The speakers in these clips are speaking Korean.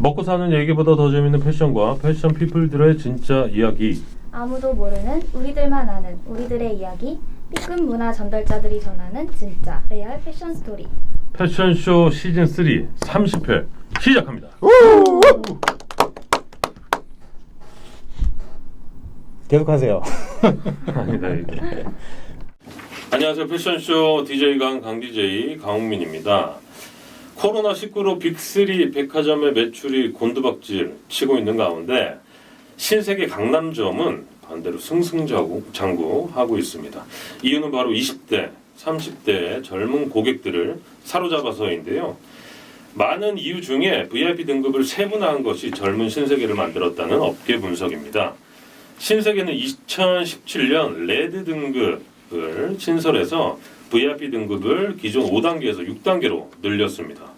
먹고 사는 얘기보다 더 재밌는 패션과 패션 피플들의 진짜 이야기. 아무도 모르는 우리들만 아는 우리들의 이야기. B급 문화 전달자들이 전하는 진짜 레알 패션 스토리. 패션쇼 시즌 3 30회 시작합니다. 계속하세요. 아니다 이게. 안녕하세요. 패션쇼 DJ 강 DJ 강홍민입니다. 코로나19로 빅3 백화점의 매출이 곤두박질 치고 있는 가운데 신세계 강남점은 반대로 승승장구하고 있습니다. 이유는 바로 20대, 30대의 젊은 고객들을 사로잡아서인데요. 많은 이유 중에 VIP 등급을 세분화한 것이 젊은 신세계를 만들었다는 업계 분석입니다. 신세계는 2017년 레드 등급을 신설해서 VIP 등급을 기존 5단계에서 6단계로 늘렸습니다.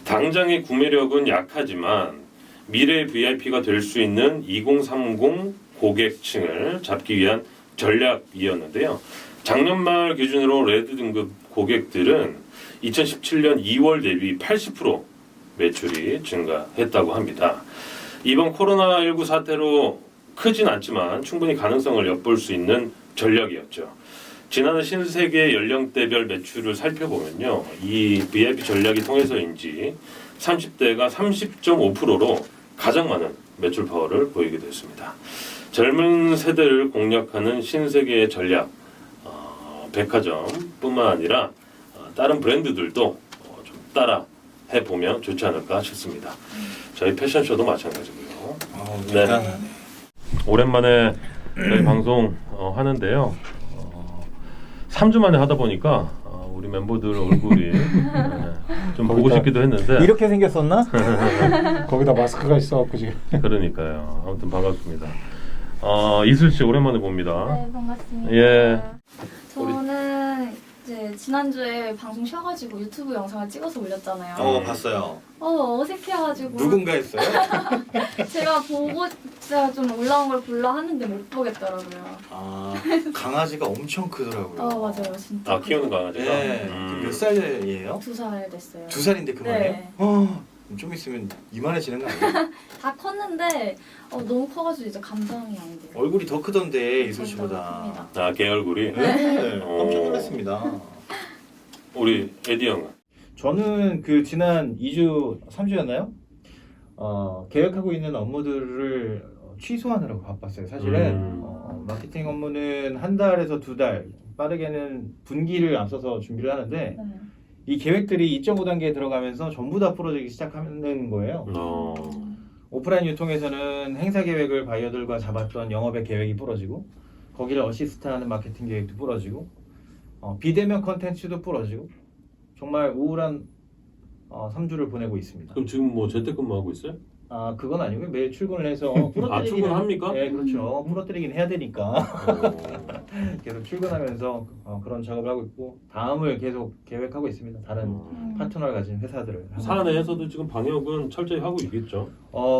당장의 구매력은 약하지만 미래의 VIP가 될 수 있는 2030 고객층을 잡기 위한 전략이었는데요. 작년 말 기준으로 레드 등급 고객들은 2017년 2월 대비 80% 매출이 증가했다고 합니다. 이번 코로나19 사태로 크진 않지만 충분히 가능성을 엿볼 수 있는 전략이었죠. 지난해 신세계 연령대별 매출을 살펴보면요. 이 VIP 전략이 통해서인지 30대가 30.5%로 가장 많은 매출 파워를 보이게 됐습니다. 젊은 세대를 공략하는 신세계의 전략, 백화점뿐만 아니라 다른 브랜드들도 좀 따라 해보면 좋지 않을까 싶습니다. 저희 패션쇼도 마찬가지고요. 네. 오랜만에 저희 방송 하는데요. 3주 만에 하다 보니까 우리 멤버들 얼굴이 좀 보고 싶기도 했는데 이렇게 생겼었나? 거기다 마스크가 있어갖고 지금. 그러니까요. 아무튼 반갑습니다. 이슬 씨 오랜만에 봅니다. 네, 반갑습니다. 예. 저는 이제 지난주에 방송 쉬어가지고 유튜브 영상을 찍어서 올렸잖아요. 봤어요. 어색해가지고 누군가 했어요? 제가 보고 진짜 좀 올라온 걸 볼라 하는데 못 보겠더라고요. 아, 강아지가 엄청 크더라고요. 맞아요, 진짜. 키우는 강아지가. 네. 몇 살이에요? 2살 됐어요. 2살인데 그만해요? 네. 좀 있으면 이만해지는 거 아니에요? 다 컸는데 너무 커가지고 이제 감당이 안 돼요. 얼굴이 더 크던데 이슬 씨보다. 큽니다. 개 얼굴이. 네, 깜짝 놀랐습니다. 우리 에디 형은. 저는 그 지난 2주, 3주였나요? 계획하고 있는 업무들을 취소하느라고 바빴어요. 사실은 마케팅 업무는 한 달에서 두 달, 빠르게는 분기를 앞서서 준비를 하는데 네. 이 계획들이 2.5단계에 들어가면서 전부 다 부러지기 시작하는 거예요. 오프라인 유통에서는 행사 계획을 바이어들과 잡았던 영업의 계획이 부러지고 거기를 어시스트하는 마케팅 계획도 부러지고 비대면 컨텐츠도 부러지고 정말 우울한 3주를 보내고 있습니다. 그럼 지금 뭐 재택근무하고 있어요? 그건 아니고요. 매일 출근을 해서 부러뜨리기는 출근합니까? 네, 그렇죠. 부러뜨리긴 해야 되니까 계속 출근하면서 그런 작업을 하고 있고 다음을 계속 계획하고 있습니다. 다른 파트너를 가진 회사들을 사내에서도 지금 방역은 철저히 하고 있겠죠.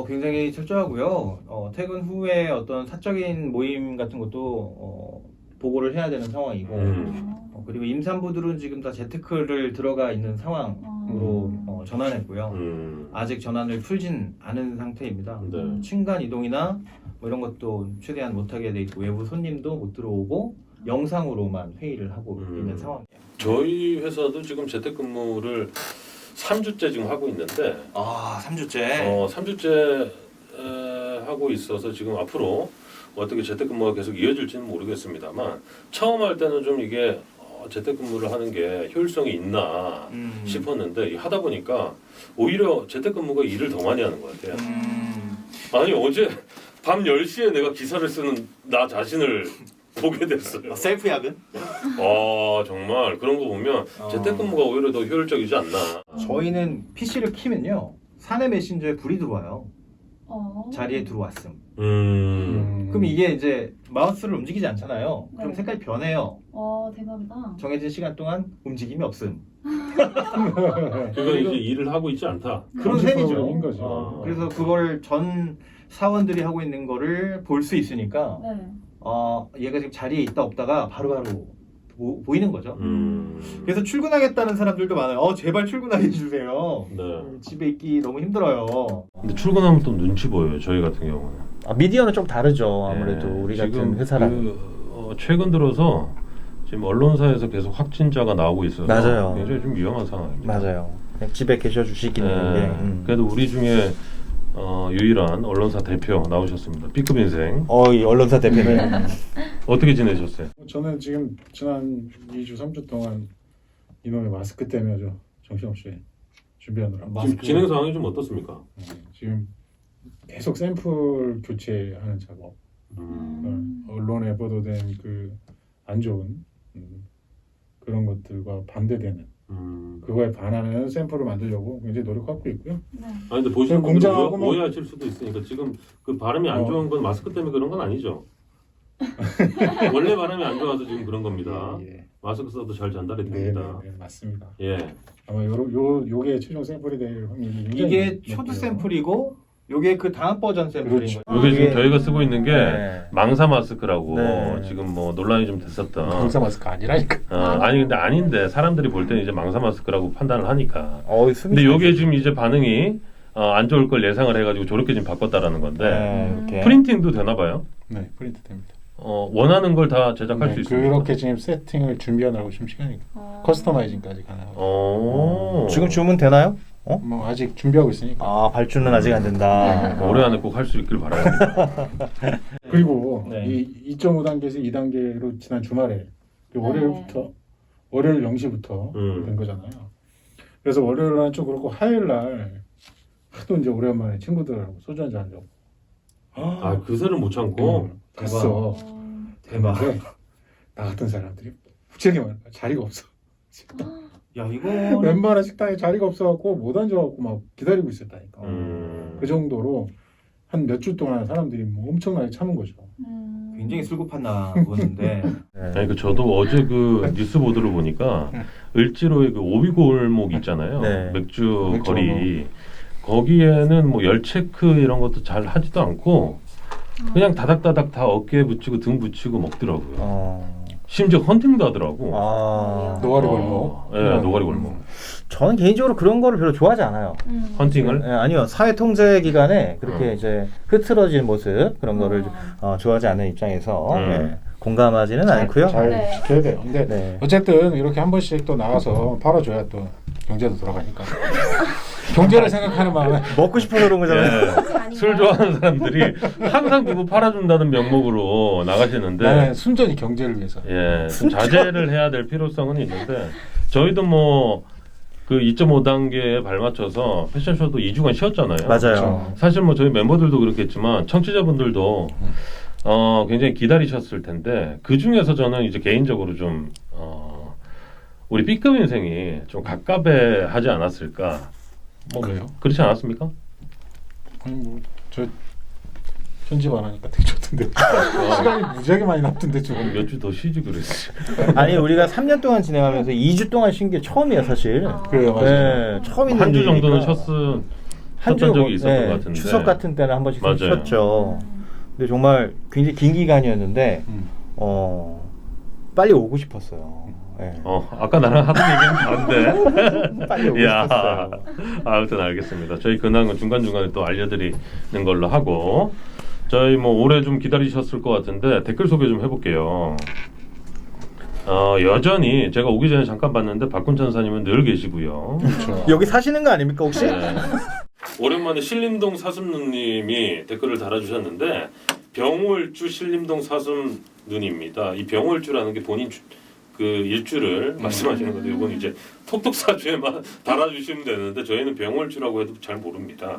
굉장히 철저하고요. 퇴근 후에 어떤 사적인 모임 같은 것도 보고를 해야 되는 상황이고 그리고 임산부들은 지금 다 재테크를 들어가 있는 상황으로 전환했고요. 아직 전환을 풀진 않은 상태입니다. 네. 층간 이동이나 뭐 이런 것도 최대한 못하게 돼 있고 외부 손님도 못 들어오고 영상으로만 회의를 하고 있는 상황이에요. 저희 회사도 지금 재택근무를 3주째 지금 하고 있는데 3주째? 3주째 하고 있어서 지금 앞으로 어떻게 재택근무가 계속 이어질지는 모르겠습니다만 처음 할 때는 좀 이게 재택근무를 하는 게 효율성이 있나 싶었는데 하다 보니까 오히려 재택근무가 일을 더 많이 하는 것 같아요. 아니 어제 밤 10시에 내가 기사를 쓰는 나 자신을 보게 됐어요. 셀프 야근? 정말 그런 거 보면 재택근무가 오히려 더 효율적이지 않나. 저희는 PC를 키면요. 사내 메신저에 불이 들어와요. 자리에 들어왔음. 그럼 이게 이제 마우스를 움직이지 않잖아요. 그럼 네. 색깔이 변해요. 대박이다. 정해진 시간 동안 움직임이 없음. 그건 이제 일을 하고 있지 않다. 그런 셈이죠. 거죠. 그래서 그걸 전 사원들이 하고 있는 거를 볼 수 있으니까 네. 얘가 지금 자리에 있다 없다가 바로바로 보이는 거죠. 그래서 출근하겠다는 사람들도 많아요. 제발 출근하게 해주세요. 네. 집에 있기 너무 힘들어요. 근데 출근하면 또 눈치 보여요. 저희 같은 경우는. 미디어는 좀 다르죠. 아무래도 네, 우리 지금 같은 회사랑. 최근 들어서 지금 언론사에서 계속 확진자가 나오고 있어서 맞아요. 굉장히 좀 위험한 상황입니다. 맞아요. 그냥 집에 계셔 주시기는 게. 그래도 우리 중에 유일한 언론사 대표 나오셨습니다. B급 인생. 이 언론사 대표는 어떻게 지내셨어요? 저는 지금 지난 2주 3주 동안 이놈의 마스크 때문에 아주 정신없이 준비하느라 지금 진행 상황이 좀 어떻습니까? 지금 계속 샘플 교체하는 작업, 언론에 보도된 그 안 좋은 그런 것들과 반대되는 그거에 반하는 샘플을 만들려고 굉장히 노력하고 있고요. 네. 아니 근데 보시는 분들 공장하고 뭐- 오해하실 수도 있으니까 지금 그 발음이 안 좋은 건 마스크 때문에 그런 건 아니죠? 원래 발음이 안 좋아서 지금 그런 겁니다. 예. 마스크 써도 잘 전달이 네, 됩니다. 네, 맞습니다. 예. 아마 요게 최종 샘플이 될 확률이 굉장히 이게 초드 높고요. 샘플이고 요게 그 다음 버전 샘플인 그렇죠. 거죠. 이게 지금 저희가 쓰고 있는 게 네. 망사 마스크라고 네. 지금 뭐 논란이 좀 됐었던. 방사 마스크 아니라니까. 아니 근데 아닌데 사람들이 볼 때는 이제 망사 마스크라고 판단을 하니까. 숨이 근데 요게 지금 이제 반응이 안 좋을 걸 예상을 해가지고 저렇게 지금 바꿨다라는 건데 이렇게. 프린팅도 되나 봐요. 네, 프린트 됩니다. 원하는 걸 다 제작할 수 있습니다. 그렇게 지금 세팅을 준비하느라고 지금 시간이 커스터마이징까지 가능하고. 지금 주문 되나요? 뭐 아직 준비하고 있으니까. 발주는 아직 안 된다. 올해 안에 꼭 할 수 있길 바랍니다. 그리고 네. 이 2.5단계에서 2단계로 지난 주말에 그 월요일 0시부터 된 거잖아요. 그래서 월요일 날은 좀 그렇고 화요일 날 하도 이제 오랜만에 친구들하고 소주 한잔 하려고. 아 그새를 못 참고. 갔어. 대박. 근데 나 같은 사람들이 무지하게 많아. 자리가 없어. 야 이거 웬만한 식당에 자리가 없어갖고 못 앉아갖고 막 기다리고 있었다니까. 그 정도로 한 몇 주 동안 사람들이 뭐 엄청나게 참은 거죠. 굉장히 슬고팠나 보는데. 아니 그 저도 어제 그 뉴스 보도를 보니까 을지로의 그 오비골목 있잖아요. 네. 맥주 거리. 거기에는 뭐 열 체크 이런 것도 잘 하지도 않고 그냥 다닥다닥 다 어깨에 붙이고 등 붙이고 먹더라고요. 심지어 헌팅도 하더라고. 노가리 골목. 예, 노가리 골목. 저는 개인적으로 그런 거를 별로 좋아하지 않아요. 헌팅을? 아니요. 사회 통제 기간에 그렇게 이제 흐트러진 모습 그런 거를 좋아하지 않는 입장에서 공감하지는 않고요. 잘 네. 지켜야 돼요. 근데 네. 어쨌든 이렇게 한 번씩 또 나가서 팔아줘야 또 경제도 돌아가니까. 경제를 생각하는 마음에 먹고 싶어서 그런 거잖아요. 예, 술 좋아하는 사람들이 항상 누구 팔아준다는 명목으로 나가시는데 나는 순전히 경제를 위해서. 예, 좀 자제를 해야 될 필요성은 있는데 저희도 뭐 그 2.5단계에 발맞춰서 패션쇼도 2주간 쉬었잖아요. 맞아요. 사실 뭐 저희 멤버들도 그렇겠지만 청취자분들도 굉장히 기다리셨을 텐데 그 중에서 저는 이제 개인적으로 좀 우리 B급 인생이 좀 갑갑해하지 않았을까? 뭐 그래요? 그렇지 않았습니까? 아니 뭐저 편집 안 하니까 되게 좋던데. 시간이 무지하게 많이 남던데 좀. 몇 주 더 쉬지 그랬지. 아니 우리가 3년 동안 진행하면서 2주 동안 쉰 게 처음이에요 사실. 그래요, 맞아요. 네, 처음 있는 한 주 정도는 일이니까. 쉬었던 적이 있었던 것 같은데. 추석 같은 때는 한 번씩 맞아요. 쉬었죠. 근데 정말 굉장히 긴 기간이었는데 빨리 오고 싶었어요. 네. 아까 나랑 하던 얘기는 다른데. 빨리 오고 싶었어요. 아무튼 알겠습니다. 저희 근황은 중간중간에 또 알려드리는 걸로 하고 저희 뭐 오래 좀 기다리셨을 것 같은데 댓글 소개 좀 해볼게요. 여전히 제가 오기 전에 잠깐 봤는데 박군찬사님은 늘 계시고요. 그렇죠. 여기 사시는 거 아닙니까 혹시? 네. 오랜만에 신림동 사슴누님이 댓글을 달아주셨는데 병월주 신림동 사슴눈입니다. 이 병월주라는 게 본인 그 일주를 말씀하시는 건데 이건 이제 톡톡사주에만 달아주시면 되는데 저희는 병월주라고 해도 잘 모릅니다.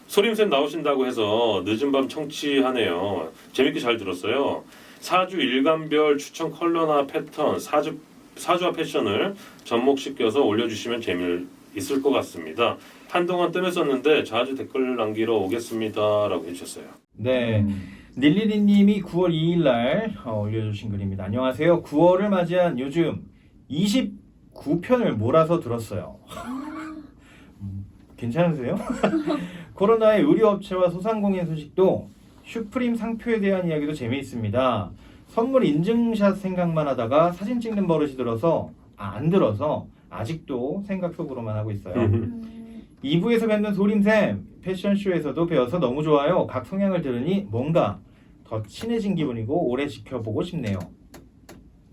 소림쌤 나오신다고 해서 늦은 밤 청취하네요. 재밌게 잘 들었어요. 사주 일간별 추천 컬러나 패턴, 사주와 패션을 접목시켜서 올려주시면 재미있을 것 같습니다. 한동안 뜸했었는데 자주 댓글 남기러 오겠습니다. 라고 해주셨어요. 네. 닐리리님이 9월 2일 날 올려주신 글입니다. 안녕하세요. 9월을 맞이한 요즘 29편을 몰아서 들었어요. 괜찮으세요? 코로나의 의료업체와 소상공인 소식도 슈프림 상표에 대한 이야기도 재미있습니다. 선물 인증샷 생각만 하다가 사진 찍는 버릇이 들어서 안 들어서 아직도 생각 속으로만 하고 있어요. 2부에서 뵙는 소림샘 패션쇼에서도 배워서 너무 좋아요. 각 성향을 들으니 뭔가 더 친해진 기분이고 오래 지켜보고 싶네요.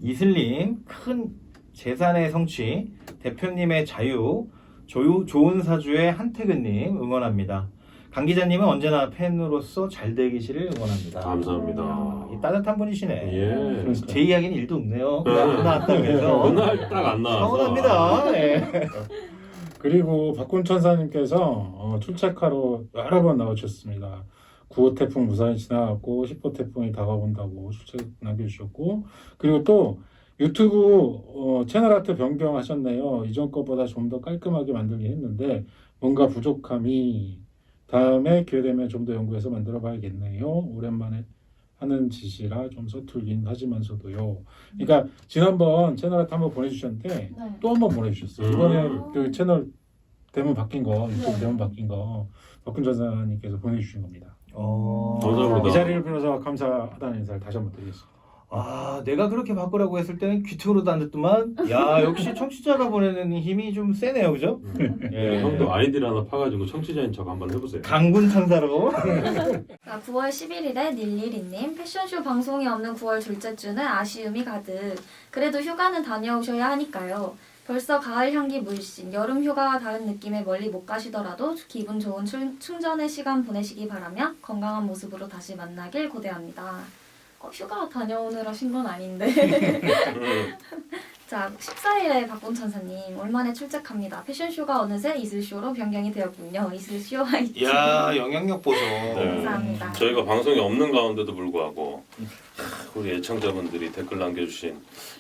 이슬님 큰 재산의 성취 대표님의 자유 좋은 사주의 한태근님 응원합니다. 강 기자님은 언제나 팬으로서 잘 되기를 응원합니다. 감사합니다. 이 따뜻한 분이시네. 예. 제 이야기는 일도 없네요. 안 나왔다고 해서 그날 딱 안 나와서. 서운합니다. 예. 그리고 박군천사님께서 출첵하러 여러 번 나오셨습니다. 9호 태풍 무사히 지나갔고 10호 태풍이 다가온다고 출첵 남겨주셨고 그리고 또 유튜브 채널 아트 변경하셨네요. 이전 거보다 좀 더 깔끔하게 만들긴 했는데 뭔가 부족함이 다음에 기회 되면 좀 더 연구해서 만들어 봐야겠네요. 오랜만에 하는 짓이라 좀 서툴긴 하지만서도요. 그러니까 지난번 채널 아트 한번 보내주셨는데 네. 또 한 번 보내주셨어요. 이번에 그 채널 대문 바뀐 거 유튜브 네. 대문 바뀐 거 박훈전사님께서 보내주신 겁니다. 감사합니다. 이 자리를 빌어서 감사하다는 인사를 다시 한번 드리겠습니다. 아, 내가 그렇게 바꾸라고 했을 때는 귀퉁으로도 안 듣더만. 야, 역시 청취자가 보내는 힘이 좀 세네요, 그죠? 예. 형도 아이디를 하나 파가지고 청취자인 척 한번 해보세요. 강군 천사로. 자, 9월 11일에 닐리리님 패션쇼 방송이 없는 9월 둘째 주는 아쉬움이 가득. 그래도 휴가는 다녀오셔야 하니까요. 벌써 가을 향기 물씬, 여름 휴가와 다른 느낌에 멀리 못 가시더라도 기분 좋은 충전의 시간 보내시기 바라며 건강한 모습으로 다시 만나길 고대합니다. 휴가 다녀오느라 쉰 건 아닌데. 자, 14일에 박본천사님 올만에 출첵합니다. 패션쇼가 어느새 이슬쇼로 변경이 되었군요. 이슬쇼 화이팅. 야 영향력 보소. 감사합니다. 저희가 방송이 없는 가운데도 불구하고 우리 애청자분들이 댓글 남겨주신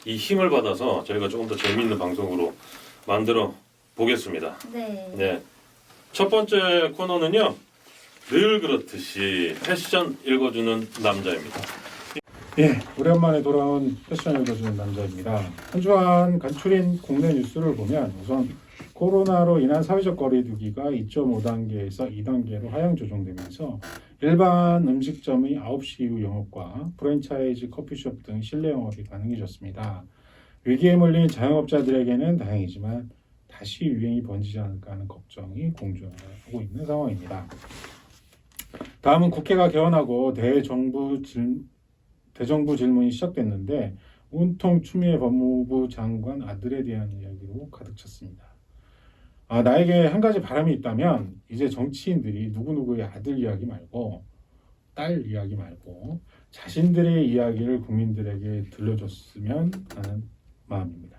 이 힘을 받아서 저희가 조금 더 재미있는 방송으로 만들어 보겠습니다. 네. 네. 첫 번째 코너는요. 늘 그렇듯이 패션 읽어주는 남자입니다. 예, 오랜만에 돌아온 패션 읽어주는 남자입니다. 한 주간 간추린 국내 뉴스를 보면 우선 코로나로 인한 사회적 거리두기가 2.5단계에서 2단계로 하향 조정되면서 일반 음식점의 9시 이후 영업과 프랜차이즈 커피숍 등 실내 영업이 가능해졌습니다. 위기에 몰린 자영업자들에게는 다행이지만 다시 유행이 번지지 않을까 하는 걱정이 공존하고 있는 상황입니다. 다음은 국회가 개원하고 대정부 질문이 시작됐는데 온통 추미애 법무부 장관 아들에 대한 이야기로 가득 찼습니다. 나에게 한 가지 바람이 있다면 이제 정치인들이 누구누구의 아들 이야기 말고 딸 이야기 말고 자신들의 이야기를 국민들에게 들려줬으면 하는 마음입니다.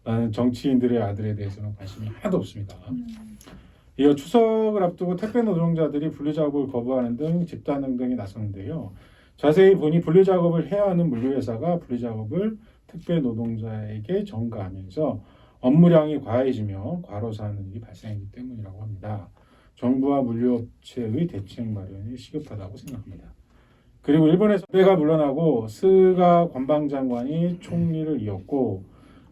나는 정치인들의 아들에 대해서는 관심이 하나도 없습니다. 이어 추석을 앞두고 택배 노동자들이 분리작업을 거부하는 등 집단 행동에 나섰는데요. 자세히 보니 분리작업을 해야 하는 물류회사가 분리작업을 택배 노동자에게 전가하면서 업무량이 과해지며 과로사하는 일이 발생하기 때문이라고 합니다. 정부와 물류업체의 대책 마련이 시급하다고 생각합니다. 그리고 일본에서 아베가 물러나고 스가 관방장관이 총리를 이었고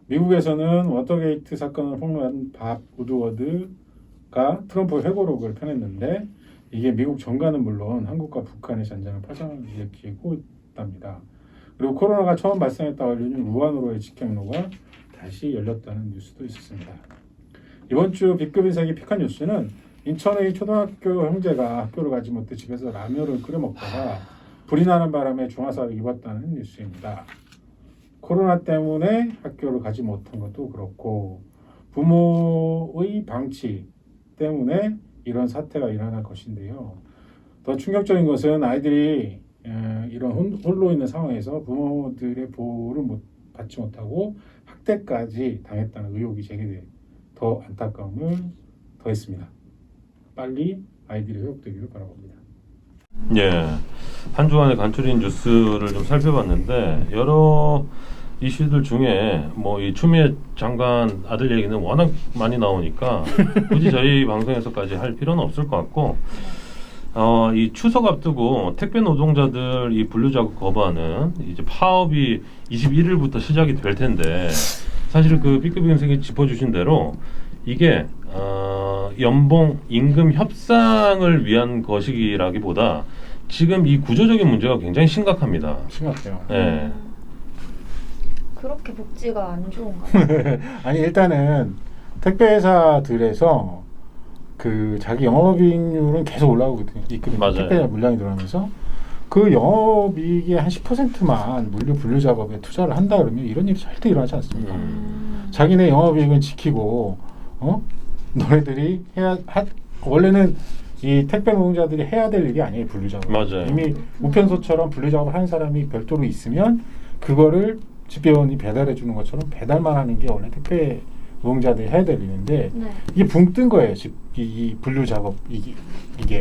미국에서는 워터게이트 사건을 폭로한 밥 우드워드가 트럼프 회고록을 펴냈는데 이게 미국 정가는 물론 한국과 북한의 전쟁을 파장을 일으키고 있답니다. 그리고 코로나가 처음 발생했다고 알려진 우한으로의 직행로가 다시 열렸다는 뉴스도 있었습니다. 이번 주 B급 인상이 픽한 뉴스는 인천의 초등학교 형제가 학교를 가지 못해 집에서 라면을 끓여 먹다가 불이 나는 바람에 중화사를 입었다는 뉴스입니다. 코로나 때문에 학교를 가지 못한 것도 그렇고 부모의 방치 때문에 이런 사태가 일어날 것인데요. 더 충격적인 것은 아이들이 이런 홀로 있는 상황에서 부모들의 보호를 받지 못하고 학대까지 당했다는 의혹이 제기돼 더 안타까움을 더했습니다. 빨리 아이들이 회복되기를 바라봅니다. 예, 한 주간의 간추린 뉴스를 좀 살펴봤는데 여러 이슈들 중에 뭐 이 추미애 장관 아들 얘기는 워낙 많이 나오니까 굳이 저희 방송에서까지 할 필요는 없을 것 같고 이 추석 앞두고 택배 노동자들 이 분류 작업 거부하는 이제 파업이 21일부터 시작이 될 텐데 사실 그 B급 인생이 짚어주신 대로 이게 연봉 임금 협상을 위한 것이라기보다 지금 이 구조적인 문제가 굉장히 심각합니다. 심각해요. 예. 그렇게 복지가 안 좋은가요? 아니 일단은 택배 회사들에서 그 자기 영업이익률은 계속 올라오고 있거든요. 맞아요. 택배 물량이 늘어나면서 그 영업이익의 한 10%만 물류 분류 작업에 투자를 한다 그러면 이런 일이 절대 일어나지 않습니다. 자기네 영업이익은 지키고 너희들이 원래는 이 택배 노동자들이 해야 될 일이 아니에요. 분류 작업. 맞아요. 이미 우편소처럼 분류 작업을 하는 사람이 별도로 있으면 그거를 집배원이 배달해 주는 것처럼 배달만 하는 게 원래 택배 노동자들이 해야 될 일인데 네. 이게 붕 뜬 거예요. 이 분류 작업 이게.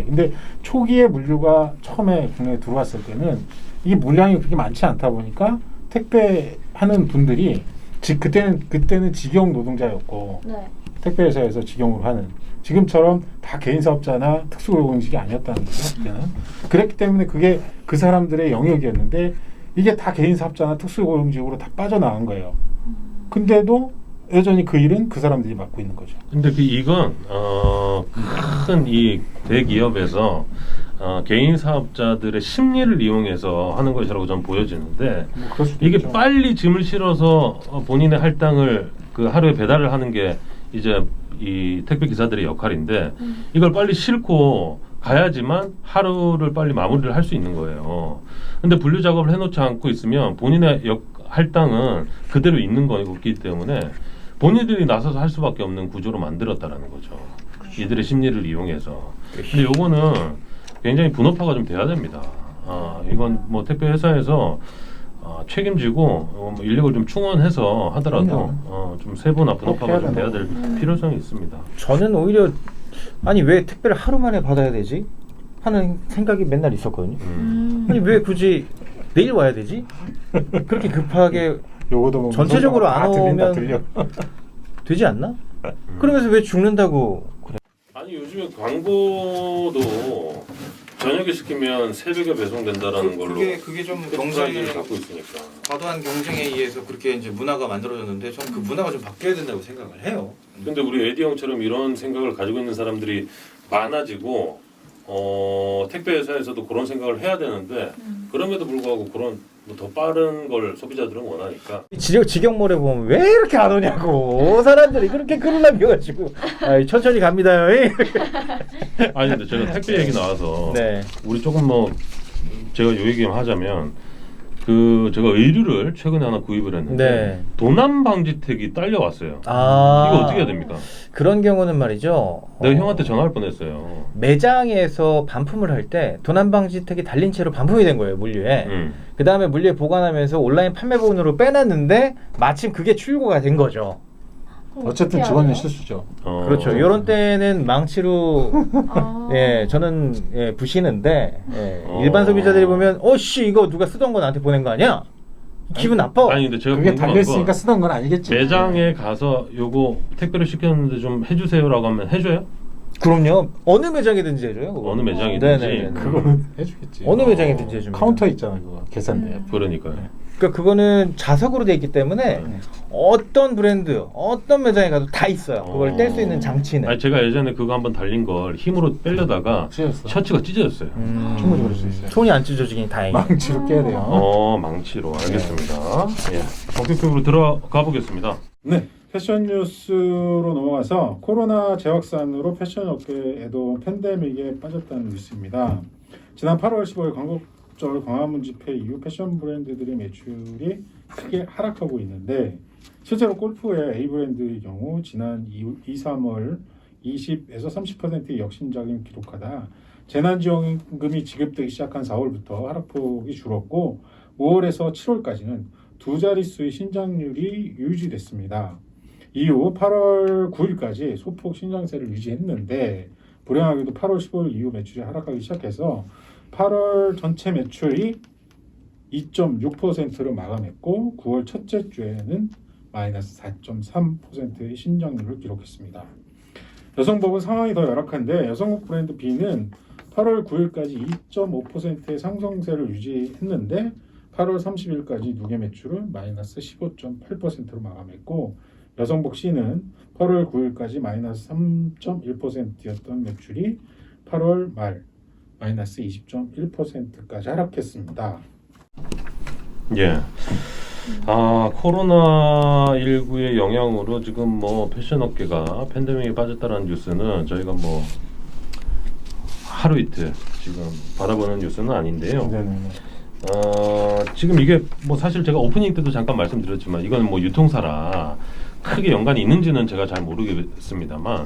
근데 초기에 물류가 처음에 국내에 들어왔을 때는 이게 물량이 그렇게 많지 않다 보니까 택배 하는 분들이 그때는 직영 노동자였고 네. 택배 회사에서 직영으로 하는 지금처럼 다 개인 사업자나 특수고용직이 아니었다는 거죠. 그때는. 그랬기 때문에 그게 그 사람들의 영역이었는데 이게 다 개인 사업자나 특수고용직으로 다 빠져나간 거예요. 근데도 여전히 그 일은 그 사람들이 맡고 있는 거죠. 근데 이건 큰 이 대기업에서 개인 사업자들의 심리를 이용해서 하는 것이라고 저는 보여지는데 뭐 그럴 수도 이게 있죠. 빨리 짐을 실어서 본인의 할당을 그 하루에 배달을 하는 게 이제 이 택배 기사들의 역할인데 이걸 빨리 싣고 가야지만 하루를 빨리 마무리를 할 수 있는 거예요. 근데 분류 작업을 해놓지 않고 있으면 본인의 할당은 그대로 있는 거기 때문에 본인들이 나서서 할 수밖에 없는 구조로 만들었다라는 거죠. 이들의 심리를 이용해서. 근데 요거는 굉장히 분업화가 좀 돼야 됩니다. 이건 뭐 택배 회사에서 책임지고 뭐 인력을 좀 충원해서 하더라도 좀 세분화 분업화가 좀 돼야 될 필요성이 있습니다. 저는 오히려 아니 왜 택배를 하루 만에 받아야 되지? 하는 생각이 맨날 있었거든요. 아니 왜 굳이 내일 와야 되지? 그렇게 급하게 요거도 뭐 전체적으로 안 오면 들려. 되지 않나? 그러면서 왜 죽는다고 그래? 아니 요즘에 광고도 저녁에 시키면 새벽에 배송된다라는 걸로 그게 좀 경쟁에 경쟁을 갖고 있으니까. 과도한 경쟁에 의해서 그렇게 이제 문화가 만들어졌는데 저는 그 문화가 좀 바뀌어야 된다고 생각을 해요. 근데 우리 에디 형처럼 이런 생각을 가지고 있는 사람들이 많아지고 택배 회사에서도 그런 생각을 해야 되는데 그럼에도 불구하고 그런 뭐 더 빠른 걸 소비자들은 원하니까. 직영몰에 보면 왜 이렇게 안 오냐고 사람들이 그렇게 글을 남겨가지고 천천히 갑니다요. 아니 근데 제가 택배 얘기 나와서 네. 우리 조금 뭐 제가 요 얘기만 하자면 그 제가 의류를 최근에 하나 구입을 했는데 네. 도난 방지택이 딸려왔어요. 아 이거 어떻게 해야 됩니까? 그런 경우는 말이죠. 내가 형한테 전화할 뻔했어요. 매장에서 반품을 할 때 도난방지택이 달린 채로 반품이 된 거예요 물류에. 그 다음에 물류에 보관하면서 온라인 판매본으로 빼놨는데 마침 그게 출고가 된 거죠. 어쨌든 직원의 실수죠. 그렇죠. 이런 때는 망치로 예 저는 부시는데 일반 소비자들이 보면 씨 이거 누가 쓰던 거 나한테 보낸 거 아니야? 기분 나빠. 아니 근데 제가 그게 궁금한 달렸으니까 건 쓰던 건 아니겠지. 매장에 가서 요거 택배를 시켰는데 좀 해주세요라고 하면 해줘요? 그럼요. 어느 매장이든지 해줘요. 그거. 어느 매장이든지. 네네네. 그거는 해주겠지. 어느 매장이든지 해줍니다. 카운터 있잖아 그거 계산대. 그러니까요. 그러니까 그거는 자석으로 돼 있기 때문에 어떤 브랜드, 어떤 매장에 가도 다 있어요. 그걸 뗄 수 있는 장치는. 아니 제가 예전에 그거 한번 달린 걸 힘으로 빼려다가 찢었어. 셔츠가 찢어졌어요. 충분히 그럴 수 있어요. 손이 안 찢어지긴 다행이에요. 망치로 깨야 돼요. 망치로 알겠습니다. 예, 본격적으로 들어가 보겠습니다. 네, 패션 뉴스로 넘어가서 코로나 재확산으로 패션 업계에도 팬데믹에 빠졌다는 뉴스입니다. 지난 8월 15일 광복절 광화문 집회 이후 패션 브랜드들의 매출이 크게 하락하고 있는데 실제로 골프의 A 브랜드의 경우 지난 2, 3월 20에서 30%의 역신작을 기록하다 재난지원금이 지급되기 시작한 4월부터 하락폭이 줄었고 5월에서 7월까지는 두 자릿수의 신장률이 유지됐습니다. 이후 8월 9일까지 소폭 신장세를 유지했는데 불행하게도 8월 15일 이후 매출이 하락하기 시작해서 8월 전체 매출이 2.6%로 마감했고 9월 첫째 주에는 마이너스 4.3%의 신장률을 기록했습니다. 여성복은 상황이 더 열악한데 여성복 브랜드 B는 8월 9일까지 2.5%의 상승세를 유지했는데 8월 30일까지 누계 매출을 마이너스 15.8%로 마감했고 여성복 C는 8월 9일까지 마이너스 3.1%였던 매출이 8월 말 마이너스 20.1%까지 하락했습니다. 예. 코로나19의 영향으로 지금 뭐 패션 업계가 팬데믹에 빠졌다는 뉴스는 저희가 뭐 하루 이틀 지금 받아보는 뉴스는 아닌데요. 네네네. 지금 이게 뭐 사실 제가 오프닝 때도 잠깐 말씀드렸지만 이건 뭐 유통사라 크게 연관이 있는지는 제가 잘 모르겠습니다만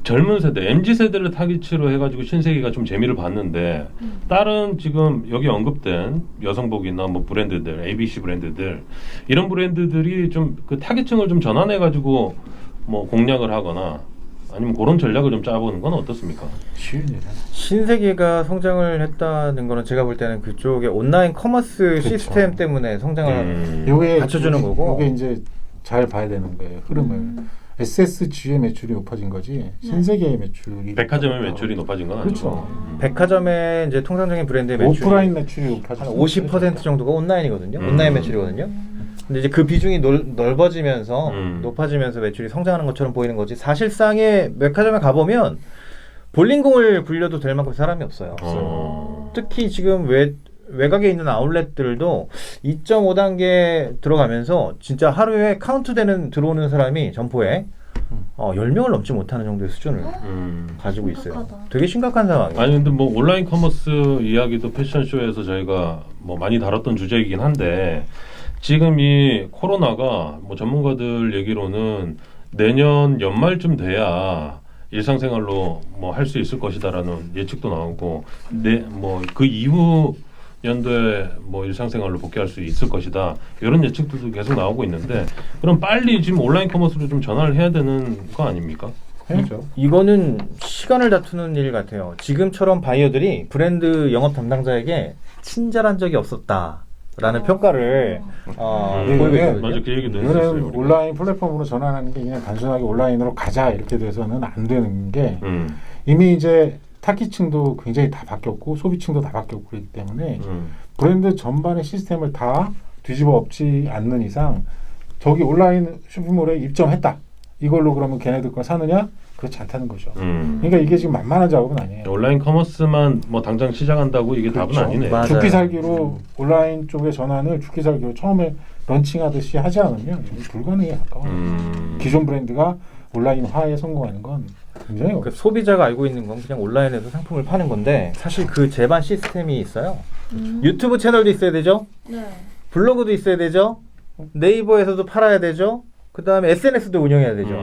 젊은 세대, MZ 세대를 타깃으로 해가지고 신세계가 좀 재미를 봤는데 다른 지금 여기 언급된 여성복이나 뭐 브랜드들, ABC 브랜드들 이런 브랜드들이 좀 그 타깃층을 좀 전환해가지고 뭐 공략을 하거나 아니면 그런 전략을 좀 짜보는 건 어떻습니까? 쉬운 일 신세계가 성장을 했다는 거는 제가 볼 때는 그쪽의 온라인 커머스 그쵸. 시스템 때문에 성장을 요게 받쳐주는 거고. 요게 이제 잘 봐야 되는 거예요. 흐름을. SSG의 매출이 높아진 거지 신세계의 매출이 백화점의 높았다. 매출이 높아진 건 아니고. 그렇죠. 백화점의 이제 통상적인 브랜드의 매출이 오프라인 매출이 한 높아졌어요. 50% 정도가 온라인이거든요. 온라인 매출이거든요. 근데 이제 그 비중이 넓어지면서 높아지면서 매출이 성장하는 것처럼 보이는 거지. 사실상의 백화점에 가보면 볼링공을 굴려도 될 만큼 사람이 없어요. 특히 지금 외곽에 있는 아울렛들도 2.5단계 들어가면서 진짜 하루에 카운트되는 들어오는 사람이 점포에 10명을 넘지 못하는 정도의 수준을 가지고 있어요. 심각하다. 되게 심각한 상황이에요. 아니 근데 뭐 온라인 커머스 이야기도 패션쇼에서 저희가 뭐 많이 다뤘던 주제이긴 한데 지금 이 코로나가 뭐 전문가들 얘기로는 내년 연말쯤 돼야 일상생활로 뭐 할 수 있을 것이다라는 예측도 나오고 뭐 그 이후 연도에 뭐 일상생활로 복귀할 수 있을 것이다 이런 예측들도 계속 나오고 있는데 그럼 빨리 지금 온라인 커머스로 좀 전환을 해야 되는 거 아닙니까? 해야죠. 이거는 시간을 다투는 일 같아요. 지금처럼 바이어들이 브랜드 영업 담당자에게 친절한 적이 없었다라는 평가를 보이고 있거든요. 맞아 그 얘기도 했었어요. 이거는 우리가. 온라인 플랫폼으로 전환하는 게 그냥 단순하게 온라인으로 가자 이렇게 돼서는 안 되는 게 음. 이미 이제 타깃층도 굉장히 다 바뀌었고 소비층도 다 바뀌었고 그렇기 때문에 브랜드 전반의 시스템을 다 뒤집어 엎지 않는 이상 저기 온라인 쇼핑몰에 입점했다. 이걸로 그러면 걔네들 거 사느냐? 그렇지 않다는 거죠. 그러니까 이게 지금 만만한 작업은 아니에요. 온라인 커머스만 뭐 당장 시작한다고 이게 답은 그렇죠. 아니네. 맞아요. 죽기 살기로 온라인 쪽의 전환을 죽기 살기로 처음에 런칭하듯이 하지 않으면 이게 불가능에 가까워요. 기존 브랜드가 온라인화에 성공하는 건 굉장히 그 소비자가 알고 있는 건 그냥 온라인에서 상품을 파는 건데 사실 그 제반 시스템이 있어요. 유튜브 채널도 있어야 되죠. 네. 블로그도 있어야 되죠. 네이버에서도 팔아야 되죠. 그 다음에 SNS도 운영해야 되죠.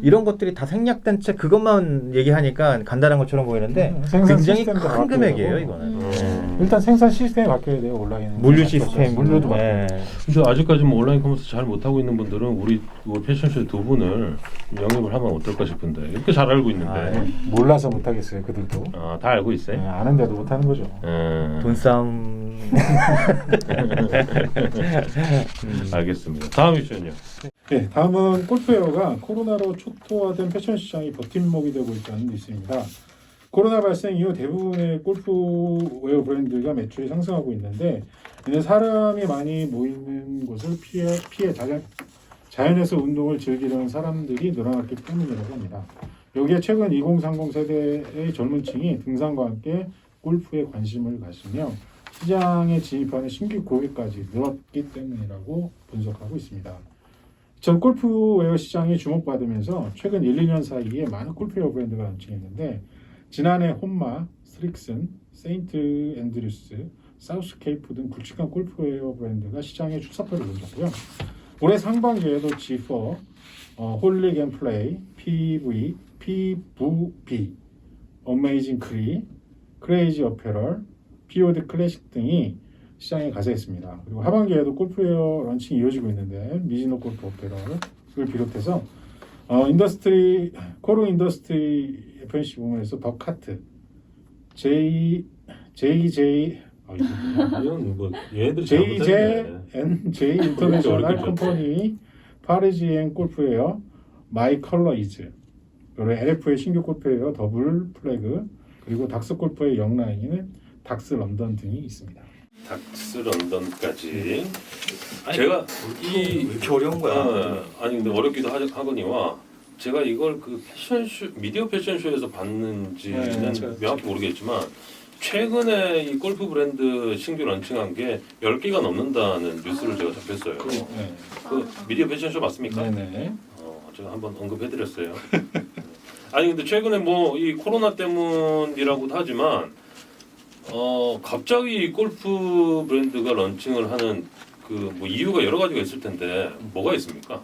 이런 것들이 다 생략된 채 그것만 얘기하니까 간단한 것처럼 보이는데 생산 굉장히 시스템도 큰 바뀌어야 금액이에요, 되고. 이거는. 일단 생산 시스템이 바뀌어야 돼요. 온라인 물류 시스템, 물류도 바뀌어요. 네. 근데 아직까지 뭐 온라인 커머스 잘 못하고 있는 분들은 우리 패션쇼 두 분을 영입을 하면 어떨까 싶은데 이렇게 잘 알고 있는데 몰라서 못하겠어요. 그들도 다 알고 있어요? 네, 아는데도 못하는 거죠. 돈싸움. 알겠습니다. 다음 이슈는요. 네, 다음은 골프웨어가 코로나로 초토화된 패션 시장이 버팀목이 되고 있다는 뉴스입니다. 코로나 발생 이후 대부분의 골프웨어 브랜드가 매출이 상승하고 있는데 이는 사람이 많이 모이는 곳을 피해 자연에서 운동을 즐기려는 사람들이 늘어났기 때문이라고 합니다. 여기에 최근 2030 세대의 젊은 층이 등산과 함께 골프에 관심을 가지며 시장에 진입하는 신규 고객까지 늘었기 때문이라고 분석하고 있습니다. 전 골프웨어 시장이 주목받으면서 최근 1, 2년 사이에 많은 골프웨어 브랜드가 런칭했는데 지난해 혼마, 스트릭슨, 세인트 앤드류스, 사우스케이프 등 굵직한 골프웨어 브랜드가 시장에 출사표를 올렸고요. 올해 상반기에도 G4, 홀릭 앤 플레이, PV, PVB, 어메이징 크리, 크레이지 어페럴, POD 클래식 등이 시장에 가세했습니다. 그리고 하반기에도 골프웨어 런칭이 이어지고 있는데 미즈노 골프 어페럴을 비롯해서 코르 인더스트리 FNC 부문에서 더 카트, JJ 이건 뭐 얘들 JJ 인터내셔널 컴퍼니, 파리지엔 골프웨어, 마이 컬러이즈, 그리고 LF의 신규 골프웨어 더블 플래그, 그리고 닥스 골프의 영라인은 닥스 런던 등이 있습니다. 닥스 런던까지. 아니, 제가 왜 이렇게 어려운 거야? 아니 근데 어렵기도 하거니와 제가 이걸 그 패션쇼 미디어 패션쇼에서 봤는지는 네, 명확히 모르겠지만 최근에 이 골프 브랜드 신규 런칭한 게 10개가 넘는다는 뉴스를 제가 접했어요. 네. 그 미디어 패션쇼 맞습니까? 네네. 제가 한번 언급해드렸어요. 아니 근데 최근에 뭐 이 코로나 때문이라고도 하지만 갑자기 이 골프 브랜드가 런칭을 하는 그 뭐 이유가 여러 가지가 있을 텐데 뭐가 있습니까?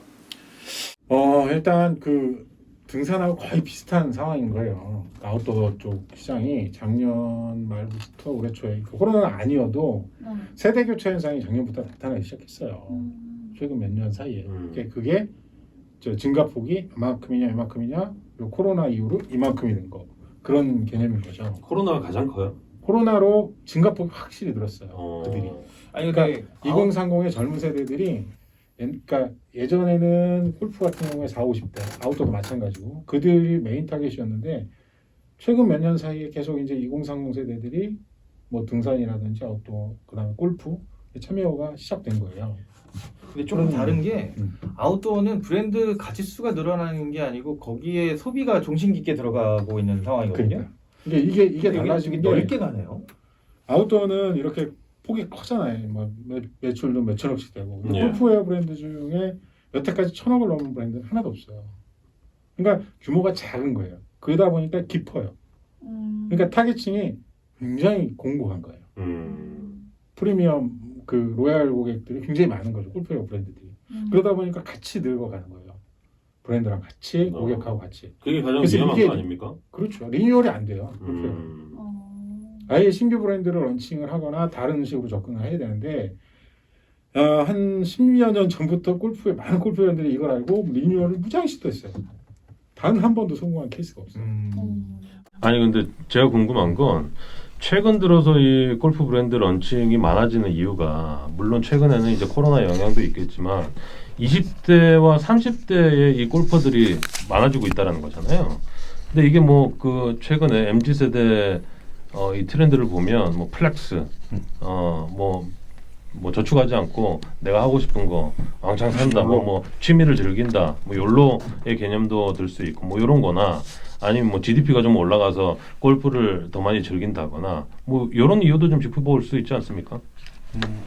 일단 그 등산하고 거의 비슷한 상황인 거예요. 아웃도어 쪽 시장이 작년 말부터 올해 초에 코로나는 아니어도 세대 교체 현상이 작년부터 나타나기 시작했어요. 최근 몇 년 사이에. 그게 저 증가폭이 이만큼이냐 요 코로나 이후로 이만큼이 된 거. 그런 개념인 거죠. 코로나가 가장 커요? 코로나로 증가폭이 확실히 늘었어요. 그들이. 아니 그러니까 2030의 젊은 세대들이 그러니까 예전에는 골프 같은 경우에 40, 50대 아웃도어도 마찬가지고 그들이 메인 타겟이었는데 최근 몇 년 사이에 계속 이제 2030 세대들이 뭐 등산이라든지 아웃도어 그다음에 골프에 참여가 시작된 거예요. 근데 조금 다른 게 음. 아웃도어는 브랜드 가치수가 늘어나는 게 아니고 거기에 소비가 종신 깊게 들어가고 있는 상황이거든요. 그러니까 이게 달라지는 게 넓게 가네요. 아웃도어는 이렇게 폭이 크잖아요. 뭐 매출도 몇 천억씩 되고 예. 골프웨어 브랜드 중에 여태까지 1,000억을 넘은 브랜드는 하나도 없어요. 그러니까 규모가 작은 거예요. 그러다 보니까 깊어요. 그러니까 타겟층이 굉장히 공고한 거예요. 프리미엄 그 로얄 고객들이 굉장히 많은 거죠. 골프웨어 브랜드들이. 그러다 보니까 같이 늙어가는 거예요. 브랜드랑 같이 고객하고 같이. 그게 가장 그래서 위험한 이게- 거 아닙니까? 그렇죠. 리뉴얼이 안 돼요. 골프웨어. 아예 신규 브랜드를 런칭을 하거나 다른 식으로 접근을 해야 되는데 한 10여 년 전부터 골프에 많은 골프 브랜드들이 이걸 알고 리뉴얼을 무지하게 시도했어요. 단 한 번도 성공한 케이스가 없어요. 아니 근데 제가 궁금한 건 최근 들어서 이 골프 브랜드 런칭이 많아지는 이유가 물론 최근에는 이제 코로나 영향도 있겠지만 20대와 30대의 이 골퍼들이 많아지고 있다라는 거잖아요. 근데 이게 뭐 그 최근에 MZ 세대 이 트렌드를 보면 뭐 플렉스 뭐 저축하지 않고 내가 하고 싶은 거 왕창 산다 뭐 취미를 즐긴다 뭐 욜로의 개념도 들 수 있고 뭐 이런 거나 아니면 뭐 GDP가 좀 올라가서 골프를 더 많이 즐긴다거나 뭐 이런 이유도 좀 짚어볼 수 있지 않습니까?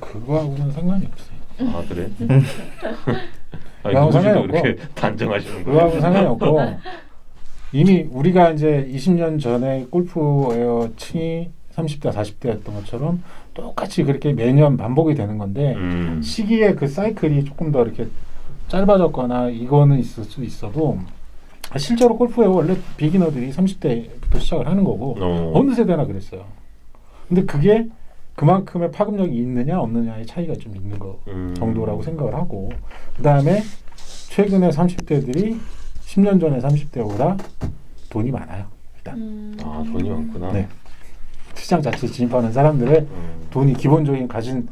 그거하고는 상관이 없어요. 아 그래? 아니 그거하고 굳이 상관이 그렇게 없고. 단정하시는 거예요? 그거하고는 상관이 없고 이미 우리가 이제 20년 전에 골프웨어 층이 30대, 40대였던 것처럼 똑같이 그렇게 매년 반복이 되는 건데 시기의 그 사이클이 조금 더 이렇게 짧아졌거나 이거는 있을 수 있어도 실제로 골프웨어 원래 비기너들이 30대부터 시작을 하는 거고 어느 세대나 그랬어요. 근데 그게 그만큼의 파급력이 있느냐 없느냐의 차이가 좀 있는 거 정도라고 생각을 하고 그 다음에 최근에 30대들이 10년 전에 30대보다 돈이 많아요. 일단 아 돈이 많구나. 네. 시장 자체에 진입하는 사람들의 돈이 기본적인 가진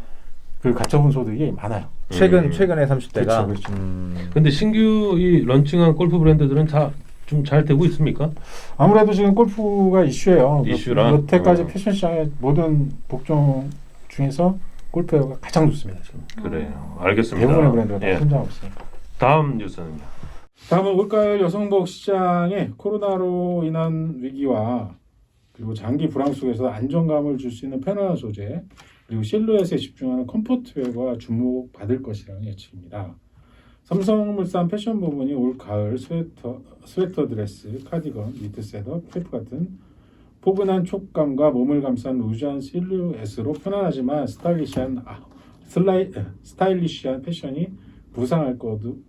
그 가처분 소득이 많아요. 최근에 30대가 그렇죠. 근데 신규 이 런칭한 골프 브랜드들은 다 좀 잘 되고 있습니까? 아무래도 지금 골프가 이슈예요. 이슈라? 여태까지 패션 시장의 모든 복종 중에서 골프웨어가 가장 좋습니다. 지금 그래요. 알겠습니다. 대부분의 브랜드가 다 예. 성장하고 있으니까. 다음 뉴스는요. 다음은 올가을 여성복 시장에 코로나로 인한 위기와 그리고 장기 불황 속에서 안정감을 줄 수 있는 편안한 소재 그리고 실루엣에 집중하는 컴포트웨어가 주목받을 것이라는 예측입니다. 삼성물산 패션 부문이 올 가을 스웨터 드레스, 카디건, 니트 셋업, 캡 같은 포근한 촉감과 몸을 감싼 루즈한 실루엣으로 편안하지만 스타일리시한 패션이 부상할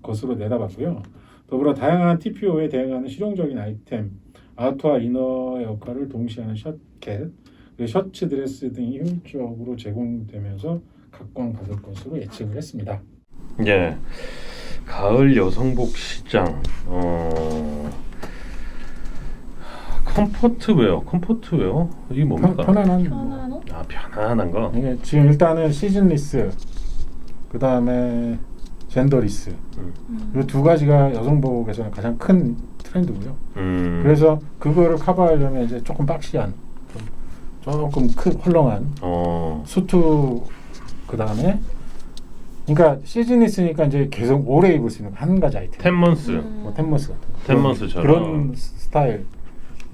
것으로 내다봤고요. 더불어 다양한 TPO에 대응하는 실용적인 아이템, 아우터와 이너의 역할을 동시에 하는 셔켓, 그리고 셔츠, 드레스 등이 효율적으로 제공되면서 각광받을 것으로 예측을 했습니다. 예. 가을 여성복 시장. 컴포트웨어 이게 뭡니까? 편안한 편한 옷? 아 편안한 거. 이게 지금 일단은 시즌리스, 그 다음에 젠더리스 이 두 가지가 여성복에서는 가장 큰 트렌드고요. 그래서 그거를 커버하려면 이제 조금 박시한, 조금 큰 헐렁한 수트, 그 다음에 그러니까 시즌리스니까 이제 계속 오래 입을 수 있는 한 가지 아이템. 텐먼스. 뭐 텐머스 같은 거. 텐먼스처럼. 그런 스타일.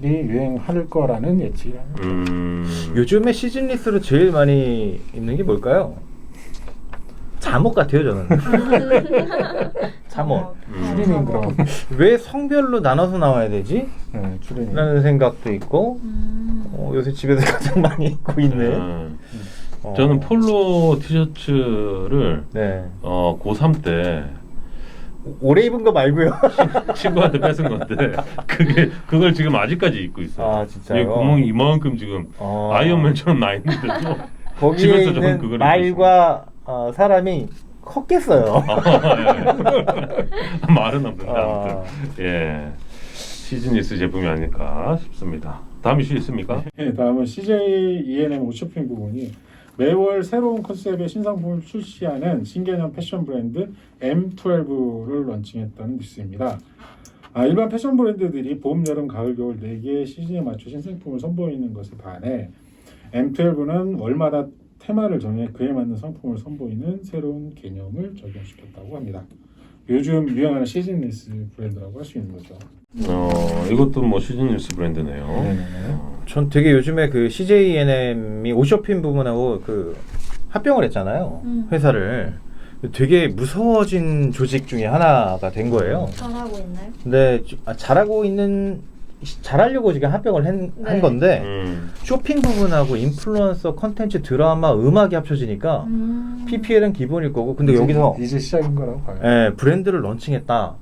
유행할 거라는 예측이에요. 요즘에 시즌리스로 제일 많이 입는 게 뭘까요? 잠옷 같아요 저는. 잠옷. 추리닝 그럼. 왜 성별로 나눠서 나와야 되지? 네, 추리닝. 라는 생각도 있고 요새 집에서 가장 많이 입고 있는 저는 폴로 티셔츠를 네. 고3 때 오래 입은 거 말고요. 친구한테 뺏은 건데 그걸 지금 아직까지 입고 있어요. 아 진짜요? 이 구멍이 이만큼 지금 아이언맨처럼 나 있는데도 거기에 집에서 저는 있는 그걸 말과 사람이 컸겠어요. 말은 없는데 아무튼 예 시즌리스 제품이 아닐까 싶습니다. 다음 이슈 있습니까? 네, 다음은 CJ E&M 옷쇼핑 부분이 매월 새로운 컨셉의 신상품을 출시하는 신개념 패션 브랜드 M12를 런칭했다는 뉴스입니다. 일반 패션 브랜드들이 봄, 여름, 가을, 겨울 4개의 시즌에 맞춰 신상품을 선보이는 것에 반해 M12는 월마다 테마를 정해 그에 맞는 상품을 선보이는 새로운 개념을 적용시켰다고 합니다. 요즘 유행하는 시즌리스 브랜드라고 할 수 있는 거죠. 이것도 뭐 시즌리스 브랜드네요. 네네. 전 되게 요즘에 그 CJ&M이 옷쇼핑 부분하고 그 합병을 했잖아요. 회사를. 되게 무서워진 조직 중에 하나가 된 거예요. 잘하고 있나요? 근데 잘하려고 지금 합병을 한 네. 건데 쇼핑 부분하고 인플루언서 컨텐츠 드라마 음악이 합쳐지니까 PPL은 기본일 거고 근데 여기서 이제 시작인 거라고 봐요. 예, 브랜드를 런칭했다.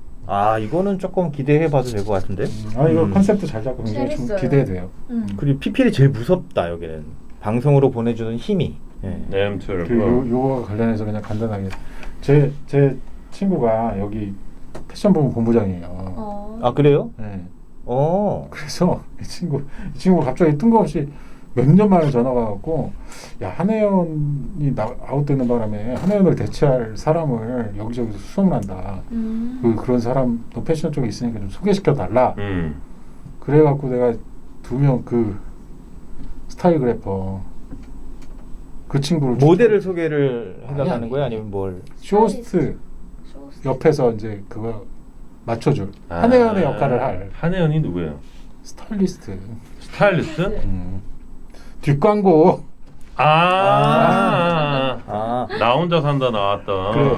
이거는 조금 기대해봐도 될 것 같은데. 이거 컨셉도 잘 잡고 굉장히 좀 재밌어요. 기대돼요. 그리고 PPL이 제일 무섭다 여기는. 방송으로 보내주는 힘이. 예. M12. 그리고 요거 관련해서 그냥 간단하게 제 친구가 여기 패션 부문 본부장이에요. 아 그래요? 네. 그래서 이 친구 갑자기 뜬금없이 몇 년 만에 전화가 왔고 야 한혜연이 아웃되는 바람에 한혜연을 대체할 사람을 여기저기서 수소문 한다. 그런 사람 너 패션 쪽에 있으니까 좀 소개시켜 달라. 그래갖고 내가 2명 그 스타일그래퍼 그 친구를 모델을 소개를 해달라는 거야 아니면 뭘? 쇼호스트 옆에서 이제 그거 맞춰줄 한혜연의 역할을 할 한혜연이 누구예요? 스타일리스트. 스타일리스트? 뒷광고. 나 혼자 산다 나왔다. 그래.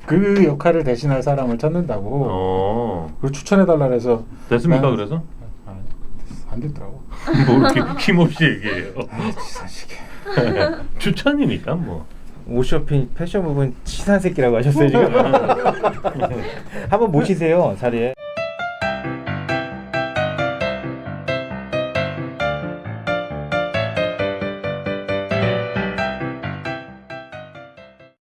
그 역할을 대신할 사람을 찾는다고. 그걸 추천해달라 해서 됐습니까 그래서? 안 됐더라고. 뭐 이렇게 힘없이 얘기해요. 지사시게. 추천이니까 뭐. 옷쇼핑 패션 부분 치산 새끼라고 하셨어요 지금. 한번 모시세요 자리에.